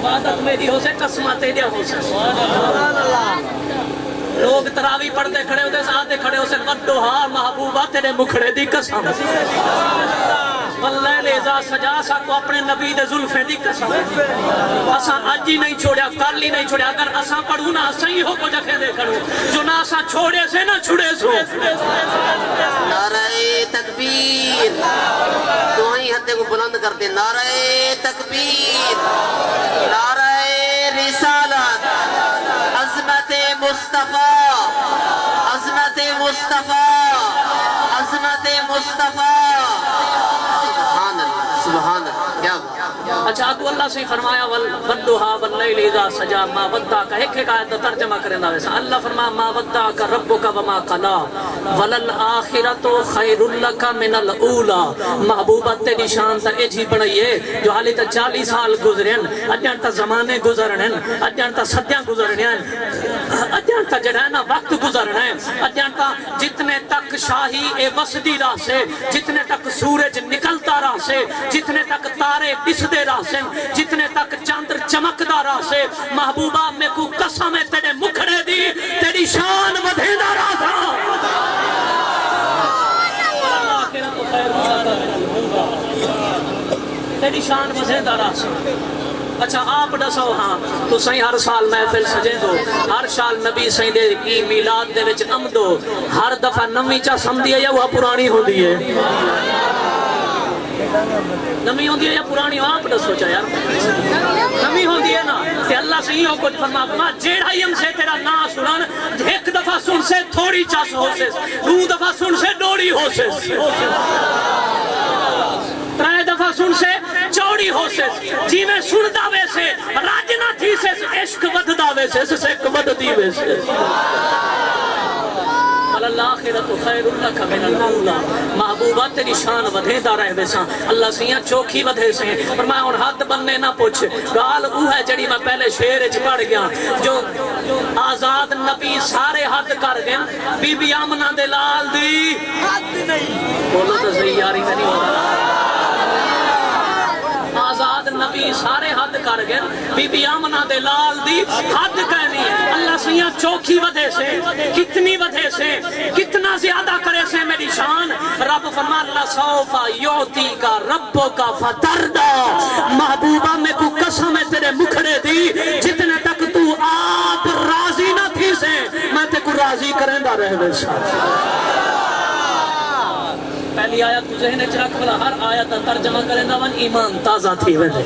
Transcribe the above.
عبادت میری ہو سے قسمہ تیرے ہو سے لوگ تراوی پڑھتے کھڑے ہوتے ساتھے کھڑے ہو سے قدو ہا محبوبہ تیرے مکھڑے دی قسم واللیل اذا سجا سا کو اپنے نبی دے زلفیں دی قسم اساں اج ہی نہیں چھوڑیا کل ہی نہیں چھوڑیا اگر اساں پڑھوں نا اساں ہی ہو کو جکھے دے کھڑو جو نہ اساں چھوڑے سے نہ چھڑے سو نعرہ تکبیر تو ہی ہتھے کو بلند کرتے نعرہ تکبیر نعرہ رسالت عظمت مصطفیٰ عظمت مصطفیٰ عظمت مصطفیٰ سبحان اللہ کیا اچھا تو اللہ سے فرمایا والضحا واللیل اذا سجا ما ودعک ایک ایک آیت ترجمہ کرنا ویسا اللہ فرمایا ما ودعک ربک وما قلا وللآخرۃ خیر لک من الاولی محبوبہ تیری شان تا اے جی بنائیے جو حالی تا 40 سال گزرین اجان تا زمانے گزرنن اجان تا صدیاں گزرنین اجان تا جڑانا وقت گزرنا ہے اجان تا جتنے تک شاہی اے وسدی راہ سے جتنے تک سورج نکلتا راہ سے جتنے تک تارے دسدے راہ سے جتنے تک چاندر چمکدا راہ سے محبوبہ میں کو قسم ہے تیرے مکھڑے دی تیری شان ودھیدا راہ تھا تیری شان ودھیدا راہ سے اچھا آپ ڈسو ہاں تو سہی ہر سال محفل سجے دو ہر سال نبی سہی دے کی میلاد دے وچ امدو ہر دفعہ نمی چا سمدھی ہے یا وہ پرانی ہو دی ہے نمی ہوندی ہے یا پرانی آپ نہ سوچا یار نمی ہوندی ہے نا کہ اللہ سے ہی ہو کچھ فرما جیڑا ہی ہم سے تیرا نا سنن ایک دفعہ سن سے تھوڑی چاس ہو سے دو دفعہ سن سے ڈوڑی ہو سے ترائے دفعہ سن سے چوڑی ہو سے جی میں سن دا ویسے راجنا تھی سے عشق ود دا ویسے سے ود دی ویسے الآخرت خیر لک من الاولی محبوبہ تیری شان ودھے دا رہے ویسا اللہ سیاں چوکھی ودھے سے فرمایا ان حد بننے نہ پوچھ گال او ہے جڑی میں پہلے شعر وچ پڑھ گیا جو آزاد نبی سارے حد کر گئے بی بی آمنہ دے لال دی حد نہیں بولو تو صحیح یاری میں نہیں ہوتا آزاد نبی سارے حد کر گئے بی بی آمنہ دے لال دی حد کہنی ہے اللہ سیاں چوکھی ودھے سے کتنی ودھے سے کتنا زیادہ کرے سے میری شان رب فرما اللہ سوفا یوتی کا ربو کا فتردہ محبوبہ میں کو قسم ہے تیرے مکھڑے دی جتنے تک تو آپ راضی نہ تھی سے میں تے کو راضی کریں دا رہے ویسا پہلی آیت ذہن وچ رکھ والا ہر آیت ترجمہ کریں دا ون ایمان تازہ تھی ویسے